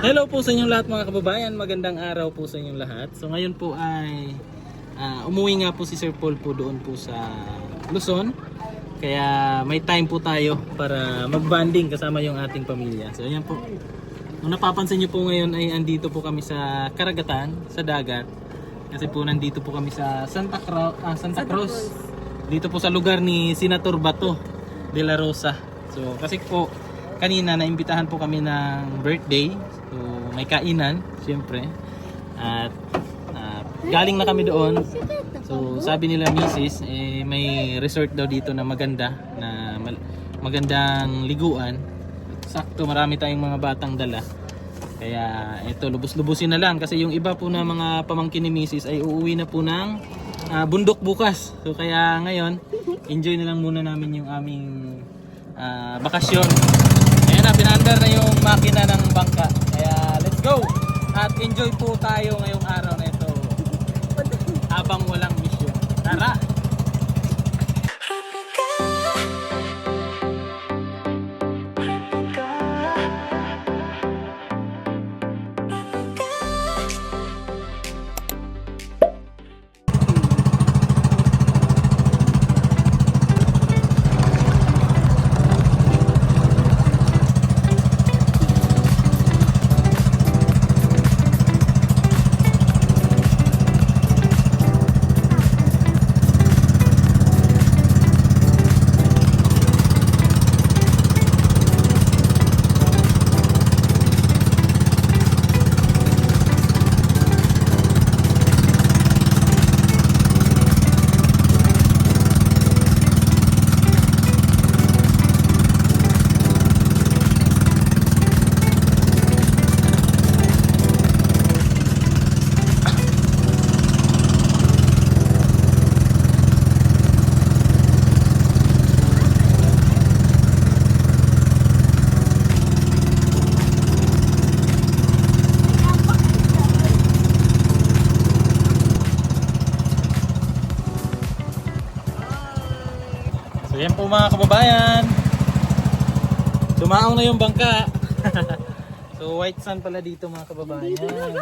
Hello po sa inyong lahat mga kababayan, magandang araw po sa inyong lahat. So ngayon po ay umuwi nga po si Sir Paul po doon po sa Luzon. Kaya may time po tayo para mag-bonding kasama yung ating pamilya. So ayan po. Kung napapansin nyo po ngayon ay andito po kami sa karagatan, sa dagat. Kasi po nandito po kami sa Santa Cruz. Dito po sa lugar ni Senator Bato de la Rosa. So kasi po kanina naimbitahan po kami ng birthday. So may kainan, siyempre. At galing na kami doon. So sabi nila Mrs. May resort daw dito na maganda, na magandang liguan. Sakto marami tayong mga batang dala. Kaya ito, lubos-lubusin na lang kasi yung iba po na mga pamangkin ni Mrs. ay uuwi na po ng bundok bukas. So kaya ngayon, enjoy na lang muna namin yung aming bakasyon. Ayan na, pinaandar na yung makina ng bangka. Kaya let's go! At enjoy po tayo ngayong araw na ito habang walang mission. Tara! So yan po mga kababayan, sumaong na yung bangka. So white sand pala dito mga kababayan.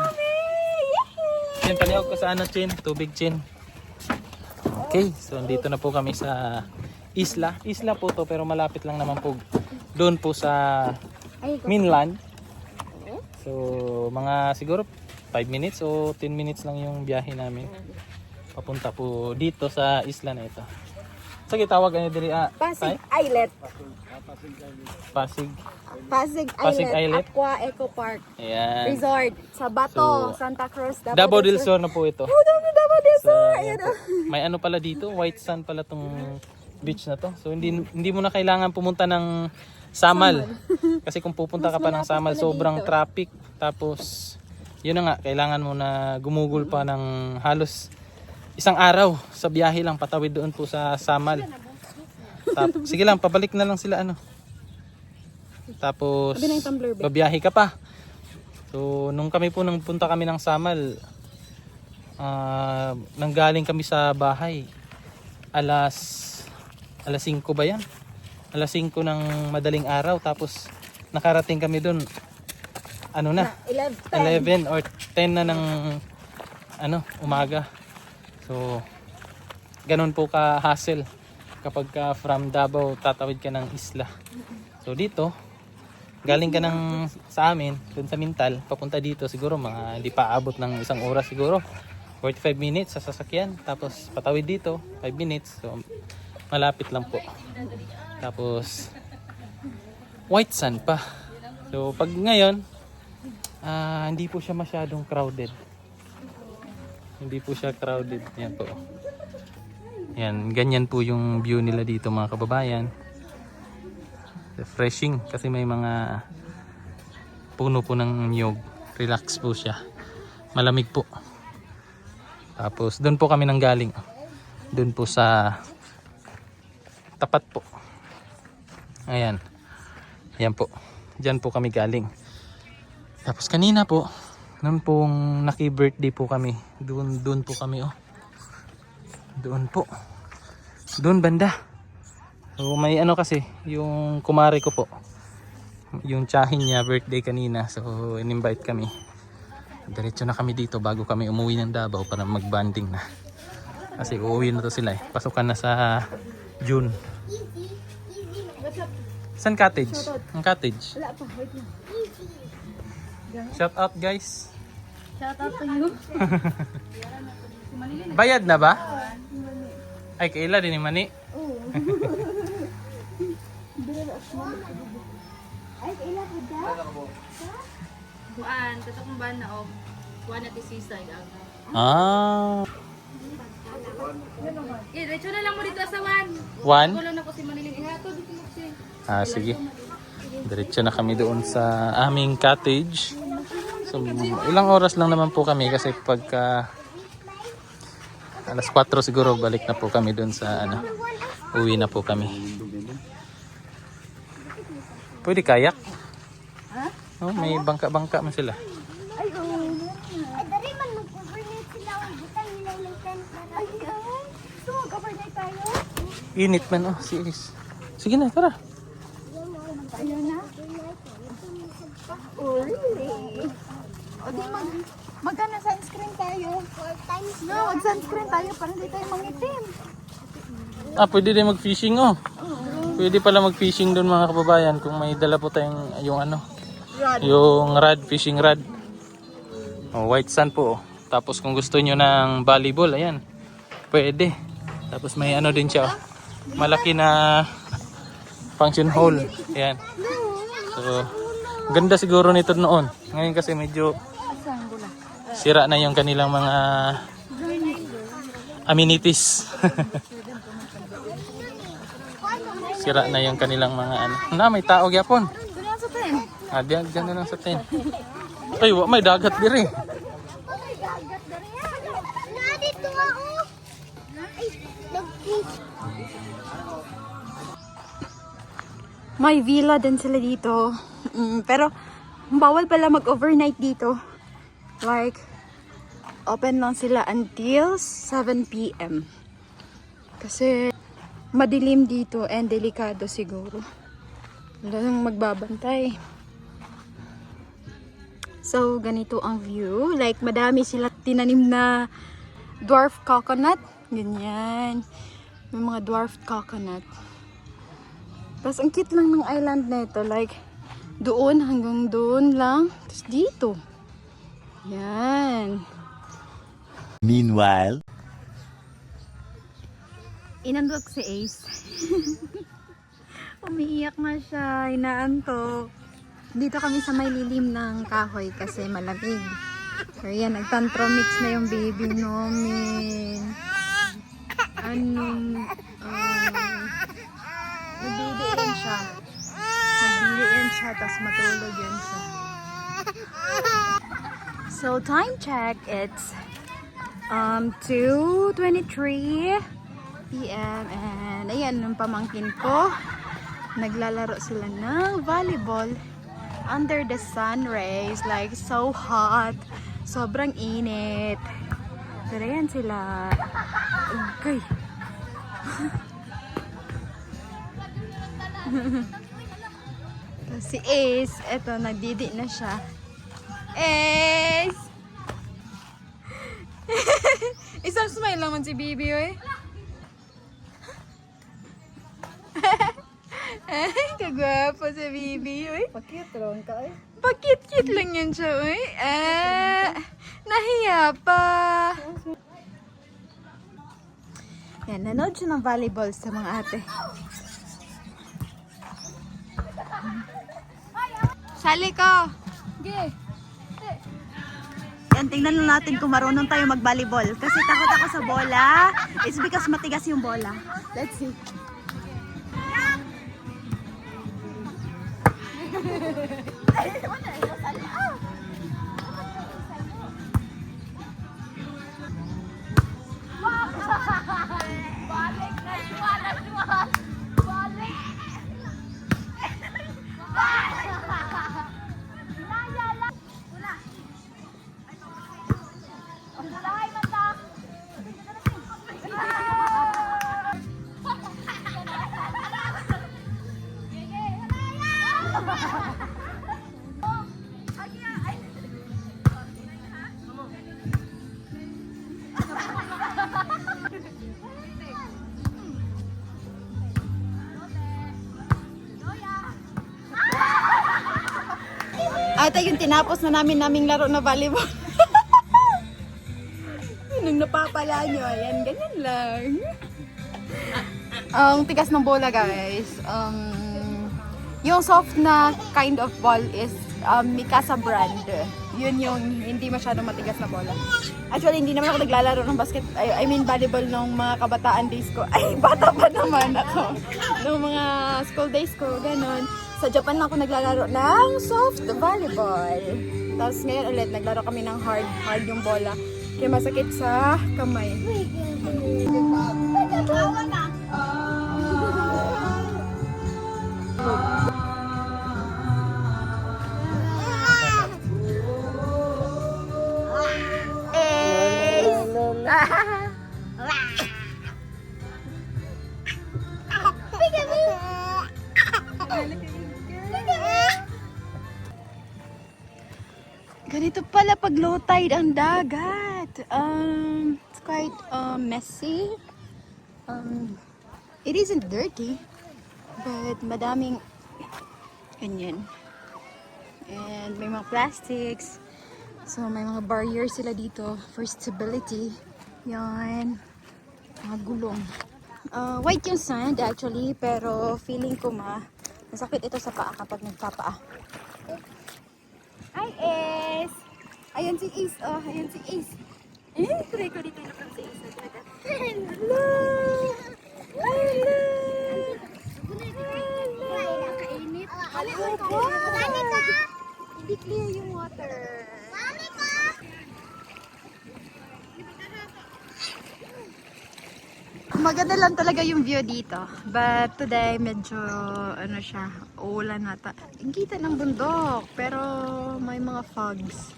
Yan, palihaw ko sa ano, Chin, tubig Chin. Okay, so dito na po kami sa isla. Isla po to pero malapit lang naman po doon po sa mainland. So mga siguro 5 minutes o 10 minutes lang yung biyahe namin papunta po dito sa isla na ito. Sige, tawag ano diri Pasig Islet. Pasig Pasig Islet. Aqua Eco Park. Ayan. Resort sa Bato, So, Santa Cruz, Davao del Sur na po ito. Oh, Davao del So, Sur. ayan po. May ano pala dito, white sand pala tong beach na to. So hindi mo na kailangan pumunta ng Samal. Kasi kung pupunta ka pa ng Samal, sobrang traffic. Tapos yun na nga, kailangan mo na gumugol pa ng halos isang araw sa biyahe lang patawid doon po sa Samal. Tapos, sige lang, pabalik na lang sila ano. Tapos babiyahe ka pa. So nung kami po punta kami ng Samal, nanggaling kami sa bahay alas 5 ba yan? Alas 5 ng madaling araw, tapos nakarating kami doon ano na 11 or 10 na ng umaga. So ganun po ka hassle kapag ka from Davao tatawid ka ng isla. So dito galing ka sa amin dun sa Mintal papunta dito, siguro mga hindi pa abot ng isang oras, siguro 45 minutes sa sasakyan, tapos patawid dito 5 minutes. So malapit lang po. Tapos white sand pa. So pag ngayon hindi po siya masyadong crowded. Hindi po siya crowded. Yan po. Yan, ganyan po yung view nila dito mga kababayan. Refreshing kasi may mga puno po ng niyog. Relax po siya. Malamig po. Tapos doon po kami nanggaling. Doon po sa tapat po. Ayan. Ayan po. Diyan po kami galing. Tapos kanina po, noon pong naki-birthday po kami. Doon po kami Doon po. Doon banda. So may ano kasi, yung kumare ko po. yung tsahin niya birthday kanina. So in-invite kami. Diretso na kami dito bago kami umuwi ng Davao para mag-banding na. Kasi uuwi na to sila eh. Pasukan na sa June. San cottage? Ang cottage. Wala pa, wait lang. Shout out guys. Shout out to you. Bayad na ba? Ay, kaila din ni Mani. Oo. Ay, kailan ko da? Kuan, katong ban na og kuan at seaside ang. Ah. Diretso na lang mo dito sa wan. One? Kulo na ko si Maniling ihato dito mo si. Ah, sige. Diretso na kami doon sa aming cottage. So, ilang oras lang naman po kami kasi pagka alas 4 siguro balik na po kami doon sa ano. Uwi na po kami. Pwede kayak? Ha? Oh, may bangka-bangka man sila. Ay, oo. Ay, dari man mag-overnight sila. Butang nila yung tent. Ay, ay. Gusto mag-overnight tayo? Init man oh, serious. Sige na, tara. Tayo na? Oh, really? O di magkana sunscreen tayo? 4 times. No, mag-sunscreen tayo para hindi tayo mangitim. Ah, pwede din mag-fishing oh. Pwede pala mag-fishing doon mga kababayan kung may dala po tayong yung ano, Rod. yung rod, fishing rod. Oh, white sand po. Oh. Tapos kung gusto niyo ng volleyball, ayan. Pwede. Tapos may ano din siya. Oh. Malaki na function hall. Ayan. So, ganda siguro nito noon. Ngayon kasi medyo sira na yung kanilang mga amenities. Sira na yung kanilang mga ano. Na, may tao gyapon. Doon lang sa tent. Ah, diyan na lang sa tent. Ay, may dagat diri. Ay, gagat dari yan. Na, dito ako. Ay, nag-fish. May villa din sila dito. Pero, bawal pala mag-overnight dito. Like, open lang sila until 7 p.m. Kasi, madilim dito and delikado siguro. Wala nang magbabantay. So, ganito ang view. Like, madami sila tinanim na dwarf coconut. Ganyan. May mga dwarf coconut. Tapos, ang cute lang ng island na ito. Like, doon hanggang doon lang. Tapos, dito. Yan. Meanwhile, Inandok si Ace. Umiiyak na siya. Inaantok. Dito kami sa may lilim ng kahoy kasi malamig. Pero yan, nagtantromix na yung baby namin. Nagbidiin siya. Nagbidiin siya, tapos matulog yan siya. So, time check, it's 2:23 p.m. and ayan, yung pamangkin ko. Naglalaro sila ng volleyball under the sun rays. Like, so hot. Sobrang init. Pero yan sila. Okay. Si Ace, eto, nagdidi na siya. Ace! Isang smile naman si Bibi, eh. Ay, kagwapo si Bibi, eh. Pakit ron ka eh. Pakit-kit lang yan siya, eh. Nahiya pa. Yan, nanood siya ng volleyball sa mga ate. Sali ko! Ge. Yan, tingnan lang natin kung marunong tayo mag-volleyball. Kasi takot ako sa bola. It's because matigas yung bola. Let's see. Ata yung tinapos na naming laro na volleyball. Nung napapala nyo, ayan, ganyan lang. Ang tigas ng bola, guys. Yung soft na kind of ball is Mikasa brand. Yun yung hindi masyadong matigas na bola. Actually, hindi naman ako naglalaro ng I mean volleyball nung mga kabataan days ko. Ay, bata pa naman ako. Nung mga school days ko, ganun. Sa Japan lang ako naglalaro ng soft volleyball. Tapos ngayon ulit, naglaro kami ng hard yung bola. Kaya masakit sa kamay. Ganito pala pag low tide ang dagat. It's quite messy. It isn't dirty, but madaming ganyan. And may mga plastics. So may mga barriers sila dito for stability. Yan. Mga gulong. White yung sand actually, pero feeling ko masakit ito sa paa kapag nagpapaa. Hi, Ace! Ayan si Ace, oh. Ayan si Ace. Try ko dito na si Ace. Hello! Hello! Hindi clear yung water. Maganda lang talaga yung view dito. But today, medyo, uulan nata. Kita ng bundok, pero may mga fogs.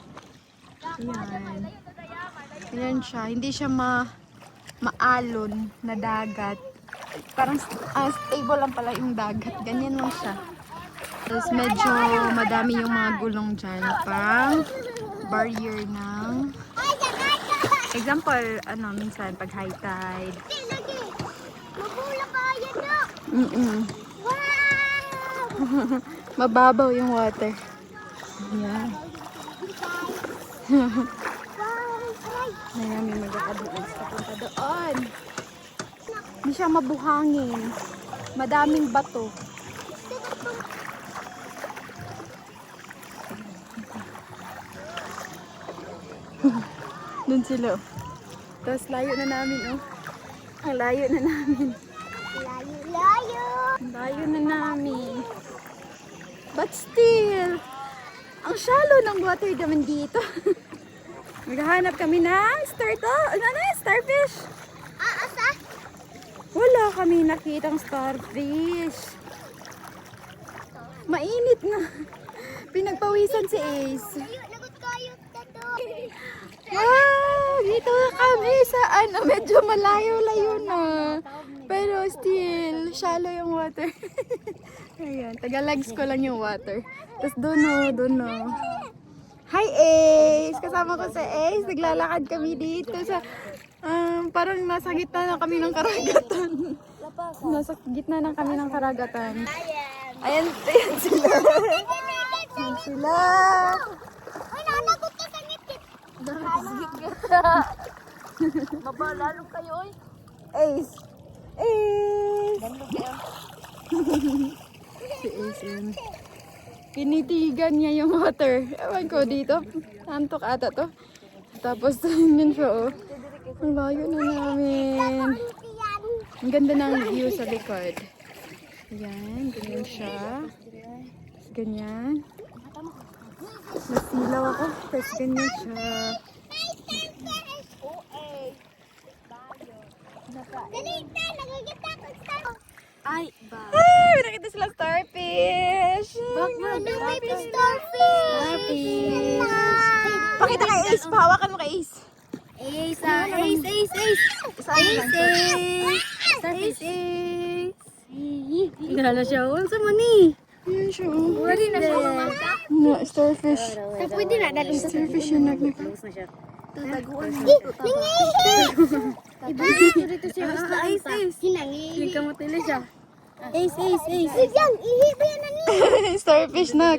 Ayan. Ayan siya. Hindi siya maalon na dagat. Parang stable lang pala yung dagat. Ganyan lang siya. Tapos medyo madami yung mga gulong dyan. Pang barrier ng... Example, minsan pag high tide. Mababaw yung water. Ayan. Ayan, may magkakaduan sa punta doon. Hindi siya mabuhangin. Madaming bato. Doon sila. Tapos layo na namin, oh. Ang layo na namin. Layo na namin. But still, ang shallow ng water naman dito. Maghahanap kami ng starfish. Asa? Wala kami nakitang starfish. Mainit na. Pinagpawisan si Ace. Lagot kayo tato. Wow! Dito na kami sa medyo malayo-layo na. Pero still, shallow yung water. Ayan, taga-legs ko lang yung water. Tapos doon o. Hi Ace! Kasama ko sa Ace. Naglalakad kami dito sa... parang nasa gitna na kami ng karagatan. Nasa gitna na kami ng karagatan. Ayan sila. Ayan sila. Ay, nanagot ka sa ngipit. Mabalalo kayo, oy. Ace! Ace! Si Ace yun. Pinitigan niya yung water. Ewan ko dito. Antok ata to. Tapos yun siya, oh. Ang layo na namin. Ang ganda ng view sa likod. Ayan, ganyan siya. Tapos ganyan. Nasilaw ako. Tapos ganyan siya. Ay, ba? Ay, nakita sila starfish. Baby starfish. Pakita kay Ace. Pahawakan mo kay Ace. Ace. Starfish. Gala siya. Wala sa mani. Ayan siya, oh. Pwede na siya. No, starfish. Pwede na. Dalhin sa Starfish yung nagnak. Iba dito siya. Ace. Hinangi. Hindi ka matili siya. Ace. Yan, ihi ba yan nani? Starfish na.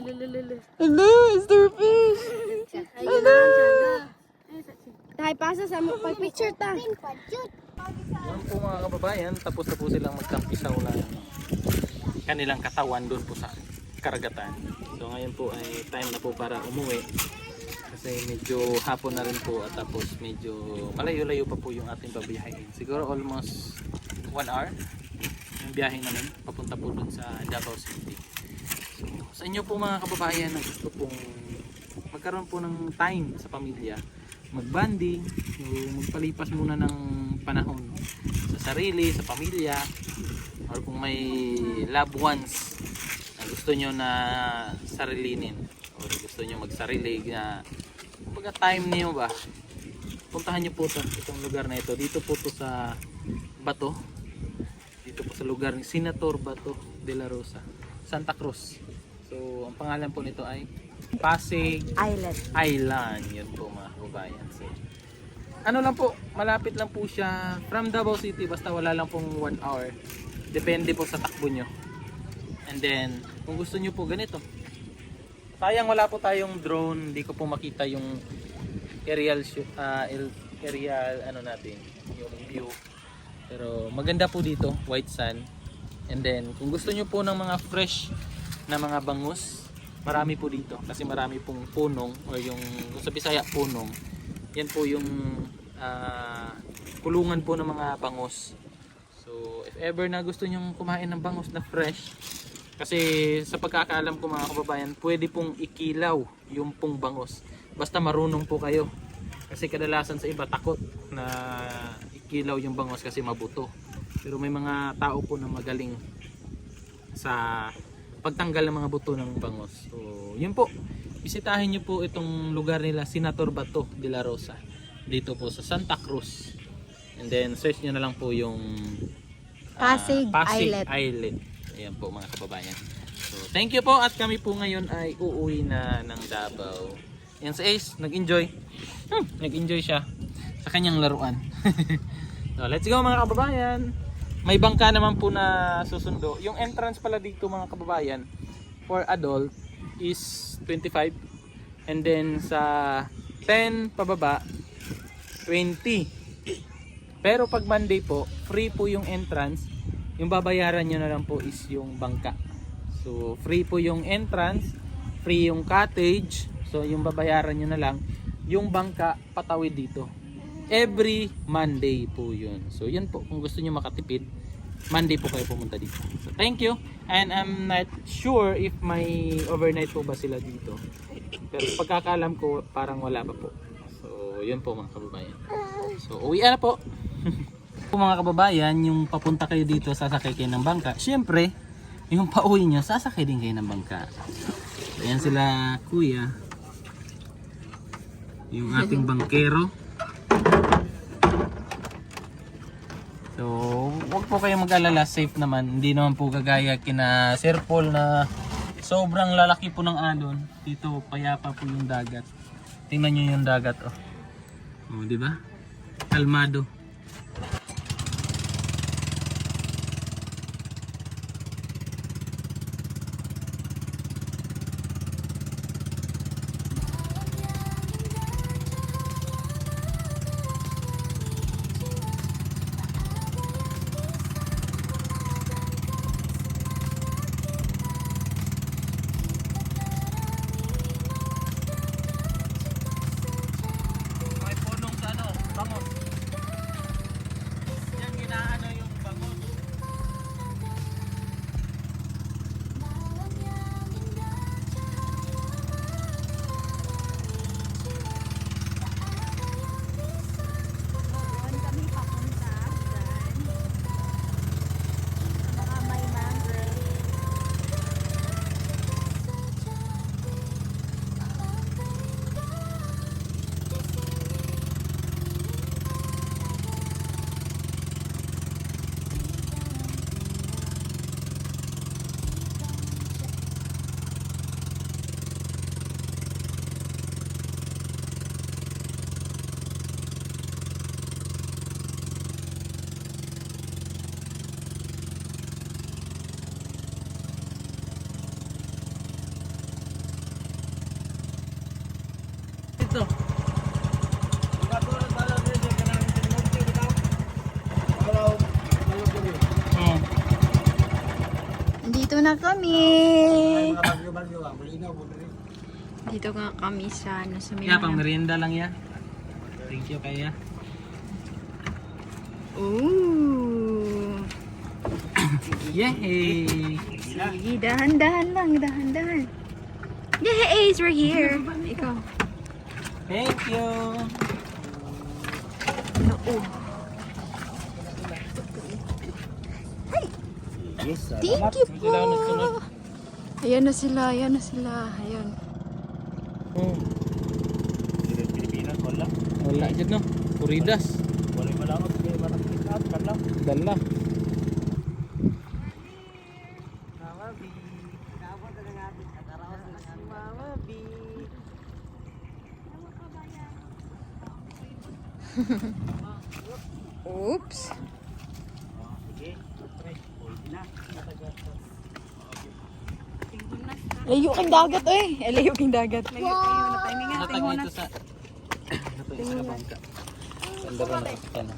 Hello, starfish. Ayun na lang siya. Tayo pasa sa picture ta. Yan po mga kababayan, tapos na po silang magkampisaw ng kanilang katawan doon po sa karagatan. So ngayon po ay time na po para umuwi. Kasi medyo hapon na rin po at tapos medyo malayo-layo pa po yung ating babiyahin. Siguro almost 1 hour yung biyahe namin papunta po dun sa Davao City. So sa inyo po mga kababayan na gusto pong magkaroon po ng time sa pamilya, magbanding, magpalipas muna ng panahon sa sarili, sa pamilya, or kung may loved ones na gusto nyo na sarilinin or gusto nyo magsarili na kumbaga time niyo ba, puntahan nyo po itong lugar na ito. Dito po to sa Bato, dito po sa lugar ni Senator Bato de la Rosa, Santa Cruz. So ang pangalan po nito ay Pasig Island. Yun po mga kababayan. So ano lang po, malapit lang po siya from Davao City, basta wala lang pong 1 hour, depende po sa takbo nyo. And then kung gusto nyo po ganito, sayang wala po tayong drone, hindi ko po makita yung aerial ano natin, yung view. Pero maganda po dito, white sand. And then kung gusto nyo po ng mga fresh na mga bangus, marami po dito kasi marami pong punong, or yung sa Bisaya punong. Yan po yung kulungan po ng mga bangus. So if ever na gusto nyo kumain ng bangus na fresh, kasi sa pagkakaalam ko mga kababayan, pwede pong ikilaw yung pong bangus. Basta marunong po kayo. Kasi kadalasan sa iba takot na ikilaw yung bangus kasi mabuto. Pero may mga tao po na magaling sa pagtanggal ng mga buto ng bangus. So yun po, bisitahin nyo po itong lugar nila, Senator Bato de la Rosa, dito po sa Santa Cruz. And then search nyo na lang po yung Pasig Island. Islet. Ayan po mga kababayan. So thank you po, at kami po ngayon ay uuwi na ng Davao. Yan si Ace, nag-enjoy. Nag-enjoy siya sa kanyang laruan. So let's go mga kababayan. May bangka naman po na susundo. Yung entrance pala dito mga kababayan for adult is 25. And then sa 10 pababa 20. Pero pag Monday po, free po yung entrance. Yung babayaran nyo na lang po is yung bangka. So free po yung entrance, free yung cottage. So yung babayaran nyo na lang yung bangka patawid dito. Every Monday po yun. So yun po, kung gusto nyo makatipid, Monday po kayo pumunta dito. So thank you. And I'm not sure if may overnight po ba sila dito. Pero pagkakalam ko parang wala pa po. So yun po mga kababayan. So uwi na po. Kung mga kababayan, yung papunta kayo dito, sasakay kayo ng bangka. Siyempre, yung pauwi nyo, sasakay din kayo ng bangka. So, ayan sila kuya. Yung ating bangkero. So, huwag po kayong mag-alala, safe naman. Hindi naman po gagaya kina Sir Paul na sobrang lalaki po ng alon. Dito, payapa po yung dagat. Tingnan nyo yung dagat, oh. Oh, di ba? Kalmado. dito. Oh. Dito na kami. Dito nga kami sa ano sa may Yeah, pang merienda lang ya. Thank you kaya. Ooh. Yay! Sige, dahan-dahan lang, dahan-dahan. Yay, we're here. Ikaw. Thank you. Oo. Thank you po. Ayan na sila, ayan na sila. Ayan. Oh. Pilipinas, wala. Wala dyan no. Puridas. Wala yung malangot. Kaya parang kita. Kala. Dala. Oops. Sige. Pwede na. Layo kang dagat eh. Layo kang dagat. Natag nito sa... Natag sa bangka. Sa andara na.